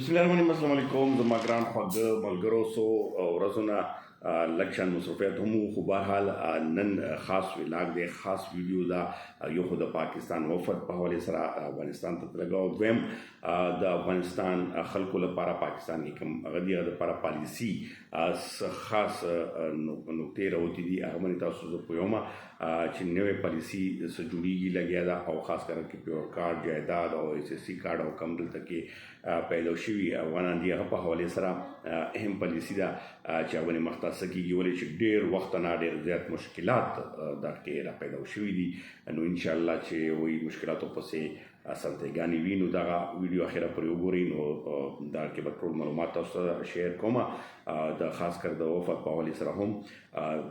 بسم الله الرحمن الرحیم. السلام علیکم. زما ګران خواږه ملګرو، څو ورځونه لږ شان مصروفیت هم وو، خو بهرحال نن خاص ولاګ دی، خاص ویډیو دا. یو خو د پاکستان وفد په حواله سره افغانستان ته تللی او دویم د افغانستان خلکو لپاره پاکستان کې کوم هغه د لپاره پالیسي خاص نقطې راوتې دي. هغه باندې تاسو زه پوهیږم چې نوې پالیسي څه جوړیږي لګیا ده، او خاص کر کې پیور کارت، جایداد او اس اس سی کارت او کم دلته کې پیدا شوي افغانان دي، هغه په حواله سره اهم پالیسي ده چې هغه باندې مختص کیږي، ولې چې ډېر وخت نه ډېر زیات مشکلات دا کې را پیدا شوي دي. نو ان شاء الله چې وایي مشکلاتو پسې اسانتیګانې وي، نو دغه ویډیو اخره پورې وګورئ. نو دا کې به ټول معلومات تاسو سره شیر کوم. د خاص کر د وفد په حواله سره هم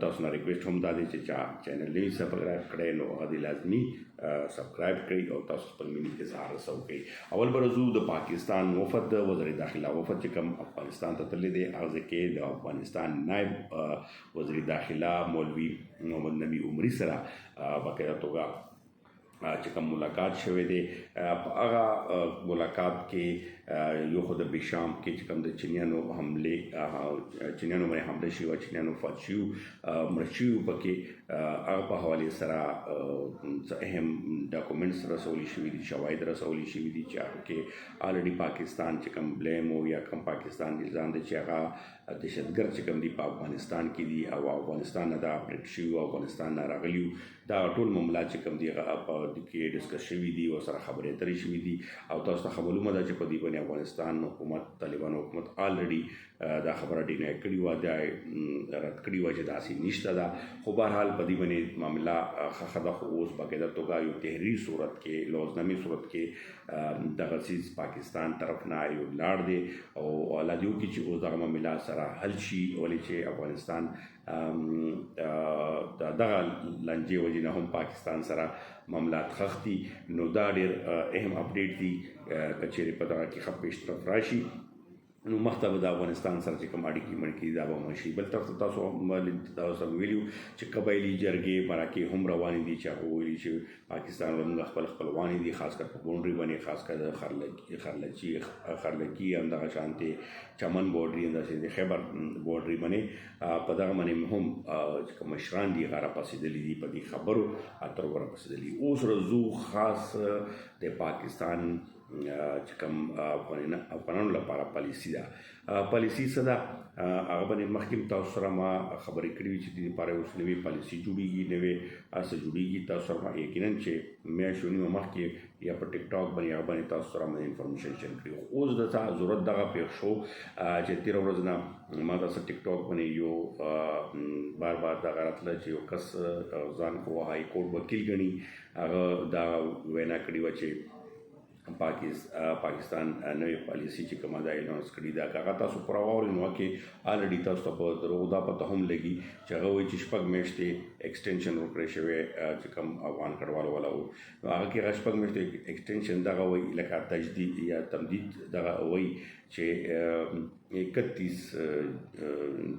تاسو نه ریکویسټ هم دا دی چې چینل یې سبسکرایب کړئ، نو هغه دې لازمي سبسکرایب کړئ او تاسو خپل مینې اظهار وکړئ. اول به رځو د پاکستان وفد وزیر داخله وفد چې کوم افغانستان ته تللی دی، هغه کې د افغانستان نائب وزیر داخله مولوي محمد نبی عمري سره باقاعده توګه چې کوم ملاقات شوی دی. په هغه ملاقات کې یو خو د بشام کې چې کوم د چینیانو حمله چینیانو باندې حمله شوی او چینیانو فات شوي مړه شوي، پکې هغه په حواله سره اهم ډاکومنټس رسولي شوي دي، شواهد رسولي شوي دي چې هغه کې الریډي پاکستان چې کوم بلیم او یا کوم پاکستان الزام دی چې هغه دهشتګرد چې کوم دی په افغانستان کې دي او افغانستان نه دا اپریټ شوي او افغانستان نه راغلي، دا ټول معاملات چې کوم دی هغه په کې ډسکس شوي دي او سره خبرې اترې شوي دي. او تاسو ته معلومه ده چې په دې باندې افغانستان حکومت، طالبان حکومت الریډي دا خبره ډینای کړې وه، دا رد کړې وه چې داسې نشته ده. خو بهرحال په دې باندې معامله ښه ده، خو اوس باقاعده توګه یو تحریري صورت کې، لوزنامي صورت کې دغه څیز پاکستان طرف نه یو لاړ دی او الله دې وکړي چې اوس دغه معامله سره حل شي، ولې چې افغانستان دغه لانجې وجې نه هم پاکستان سره معاملات خښتي. نو دا ډېر اهم اپډیټ دي که چیرې په دغه کې ښه پیشرفت راشي، نو مخته به د افغانستان سره چې کوم اړیکې مړکې دا به وشي. بل طرف ته تاسو ویلي چې قبایلي جرګې مرکې هم روانې دي چې هغه ویلي چې پاکستان زموږ خپل خپلوانې دي، خاص کر په بونډري باندې، خاص کر د خرلچي همدغه شانتې چمن بورډري، همداسې د خیبر بورډري باندې په دغه باندې هم چې کوم مشران دي هغه راپاڅېدلي دي، په دې خبرو اترو راپاڅېدلي. اوس رځو خاص د پاکستان چې کوم افغانانو لپاره پالیسي ده. پالیسي څه ده هغه باندې مخکې تاسو سره ما خبرې کړې وې چې دې لپاره اوس نوې پالیسي جوړیږي، نوې څه جوړیږي. تاسو سره یقینا چې میاشت ونیمه مخکې یا په ټیک ټاک باندې هغه باندې تاسو سره مې انفارمیشن شیر کړې. اوس دته ضرورت دغه پېښ شو چې تېره ورځ نه ما تاسو ټیک ټاک باندې یو بار دغه راتله چې یو کس ځان خو های کورټ وکیل ګڼي، هغه دا وینا کړې وه چې پاکستان نوې پالیسي چې کومه دا اناونس کړې ده، هغه تاسو پوره واورئ. نو کې الریډي تاسو ته په دروغ دا پته هم لګي چې هغه وایي چې 6 میاشتې ایکسټینشن ورکړی شوی چې کوم افغان کډوالو والا وو، نو هغه کې هغه 6 میاشتې ایکسټینشن دغه وایي لکه تجدید یا تمدید دغه وایي چې 31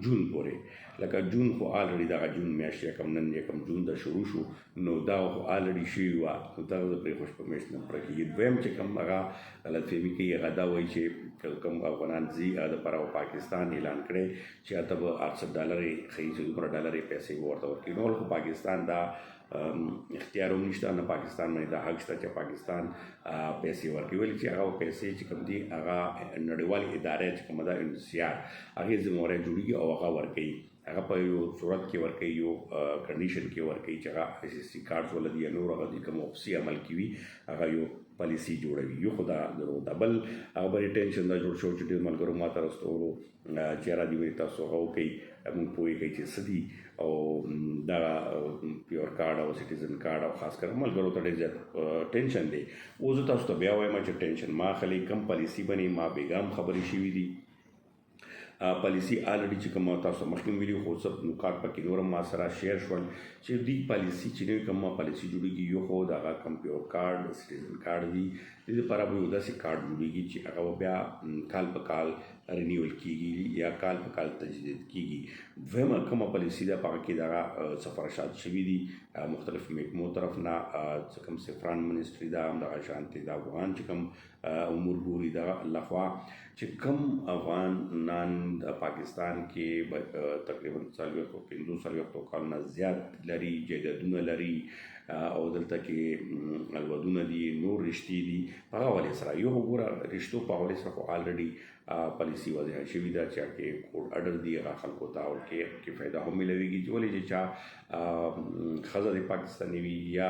جون پورې، لکه جون خو الریډي دغه جون میاشت یا کوم نن یا کوم جون د شروع شو، نو دا خو الریډي شوي وه، نو دغه د پرې خوش په میاشت نه پوره کېږي. دویم چې کوم هغه غلطفهمي کوي هغه دا وایي چې کوم افغانان ځي د لپاره پاکستان اعلان کړی چې هلته به $800 ښیي چې دومره ډالرې پیسې به ورته ورکوي. نو خو پاکستان دا اختیار هم نشته، نه پاکستان باندې دا حق شته چې پاکستان پیسې ورکوي، ولې چې هغه پیسې چې کوم دي هغه نړیوالې ادارې چې کومه ده NCR هغې ذمہواری جوړېږي او هغه ورکوي، هغه په یو صورت کې ورکوي، یو کنډیشن کې ورکوي چې هغه SSC کارډز ولدي یا نور هغه کوم واپسي عمل کوي، هغه یو پالیسي جوړوي. یو خو دا درو دا بل هغه باندې ټینشن دا جوړ شو چې ډېر ملګرو ما ته رسولو چې یاره دې وایي تاسو هغه وکوئ، موږ پوهېږئ چې څه دي، او دا پیور کارډ او سټیزن کارډ او خاص کر ملګرو ته ډېر زیات ټینشن دی. اوس زه تاسو ته بیا وایم چې ټینشن ما اخلئ، کم پالیسي باندې ما بېګا هم خبرې شوي دي. پالیسي الریډي چې کومه تاسو مخکې ویلي، خو څه نکات پکې نور هم ما سره شیر شول چې دې پالیسي چې نوې کومه پالیسي جوړېږي، یو خو د هغه کوم پیور کارډ سټیزن کارډ وي د دې لپاره به یو داسې کارت جوړېږي چې هغه به بیا کال په کال رینیول کیږي یا کال په کال تجدید کیږي. دویمه کومه پالیسي ده په هغه کې دغه سفارشات شوي دي مختلف محکمو طرف نه، څه کوم سفران منسټري ده همدغه شانتې د افغان چې کوم امور ګوري دغه لخوا چې کوم افغانان د پاکستان کې تقریبا 45 کالونه زیات لري، جایدادونه لري او دلته کې الودونه دي، نور رشتې دي، په هغه حوالې سره یو وګوره رشتو په حوالې سره خو الریډي پالیسي واضحه شوې ده چې هغه کې کوډ اډر دی، هغه خلکو ته ورکې فایده هم ملويږي چې ولې چې چا ښځه د پاکستاني وي یا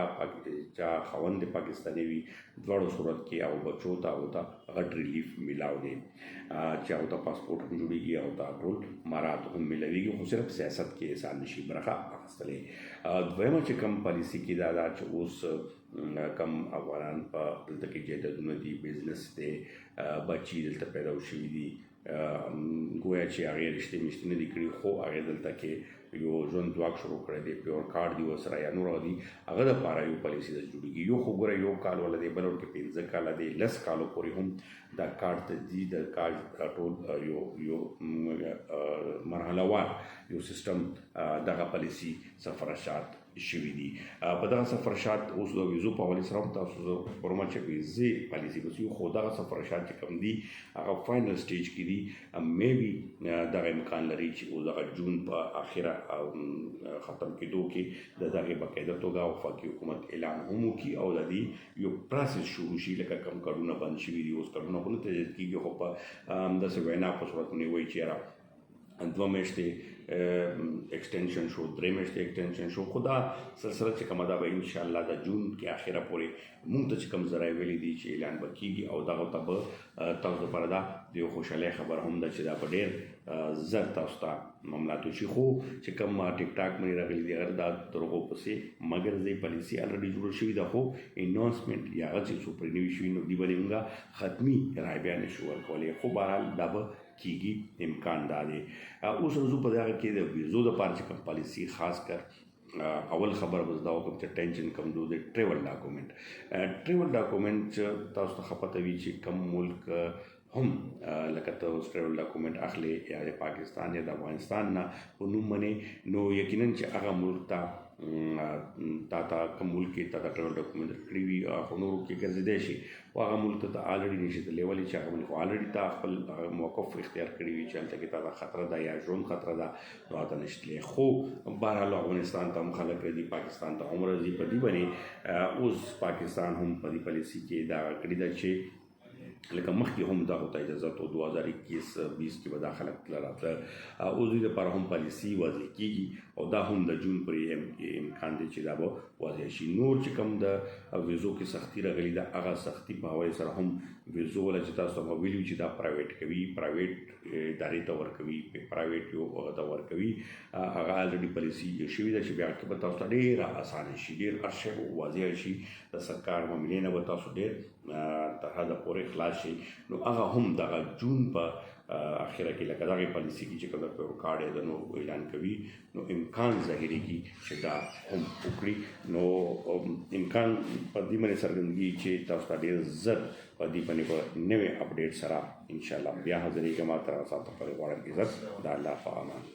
چا خاوند د پاکستاني وي، دواړو صورت کې او بچو ته او ته غټ ریلیف میلاو دی چې هغه ته پاسپورټ هم جوړېږي او ته ټول مراد هم ملويږي، خو صرف سیاست کې انسان نشي برخه اخیستلی. دویمه چې کوم پالیسي کې دا ده چې اوس کم افغانان په دلته کې جایدادونه دي، بزنس دی، بچي دلته پیدا شوي دي، گویا چې هغې رشتې مشتې نه دي کړي خو هغې دلته کې یو ژوند ځواک شروع کړی دی، پیور کارډ دی ورسره یا نور دي، هغه دپاره یو پالیسي ده جوړېږي. یو خو ګوره یو کال والا دی، بل ورکې 15 کاله دی، 10 کالو پورې هم دا کارډ تجدید د کارډ ټول یو مرحله وار یو سیستم دغه پالیسي سفارشات شوي دي. په دغه سفارشات اوس د ویزو په حوالې سره هم تاسو پرما چې ویزې پالیسي بس یو خو دغه سفارشات چې کوم دي هغه فاینل سټیج کې دي، میبي دغه امکان لري چې اوس دغه جون په اخره ختم کېدو کې د دغې باقاعده توګه وفاقي حکومت اعلان هم وکړي او د دې یو پروسس شروع شي، لکه کوم کارونه بند شوي دي اوس کارونه خو نه تجدید کېږي، خو په همداسې وینا په صورت باندې وایي چې یاره 2 میاشتې ایکسټینشن شو، 3 میاشتې ایکسټینشن شو، خو دا سلسله چې کومه ده به انشاءالله د جون کې اخره پورې موږ ته چې کوم ذرایع ویلي دي چې اعلان به کېږي او دغه ته به تاسو لپاره دا د یو خوشحالۍ خبر هم ده چې دا به ډېر زر تاسو ته معاملات وشي. خو چې کوم ټیک ټاک باندې راغلي دي هغه دا ترغو پسې مګر د پالیسي الریډي جوړه شوې ده، خو اناونسمنټ یا هغه چې څو پرې نوي شوي نو دوی باندې موږ ختمي رایې بیا نشو ورکولی، خو بهرحال دا به کېږي، امکان دا دی. اوس رضو په دغه کې د ویزو دپاره چې کوم پالیسي خاص کر اول خبر به زه دا وکړم چې ټینشن کم دو د ټریول ډاکومنټ چې تاسو ته ښه پته وي چې کوم ملک هم لکه ته اوس ټریول ډاکومنټ اخلي یا د پاکستان یا د افغانستان نه په نوم باندې، نو یقینا چې هغه ملک ته تا کوم ملک کې تا ټریول ډاکومنټ کړی وي خو نورو کې ګرځېدی شي او هغه ملک ته الریډي نشي تللی، ولې چې هغه باندې خو الریډي تا خپل موقف اختیار کړی وي چې هلته کې تا ته خطره ده یا ژوند خطره ده نو هلته نشي تللی. خو بهرحال افغانستان ته هم خلک راځي، پاکستان ته هم راځي، په دې باندې اوس پاکستان هم په دې پالیسي کې دا کړې ده چې لکه مخکې هم دغه ته اجازه تو 2021-20 کې به دا خلک تله راتله، اوس دوی دپاره هم پالیسي واضح کېږي او دا هم د جون پورې امکان دی چې دا به واضح شي. نور چې کوم د ویزو کې سختي راغلي ده هغه سختي په حوالې سره هم ویزو والا چې تاسو ته ویلي چې دا پرایویټ کوي، پرایویټ ادارې ته ورکوي، پرایویټ یو هغه ته ورکوي، هغه الریډي پالیسي شوې ده چې بیا کې به تاسو ته ډېره اسانه شي، ډېر هر شی به واضح شي، د سرکار معاملې نه به تاسو ډېر تر حده پورې خلاص شي. نو هغه هم دغه جون په اخره کې لکه دغه پالیسي کې چې کوم پیور کارډ یې د نو اعلان کوي نو امکان ظاهرېږي چې دا هم وکړي، نو امکان په دې باندې څرګندېږي چې تاسو ته ډېر زر په دې باندې په نوې اپډیټ سره انشاءالله بیا حاضرېږم. تر هغه ساعته پورې غواړم عزت د الله په امان.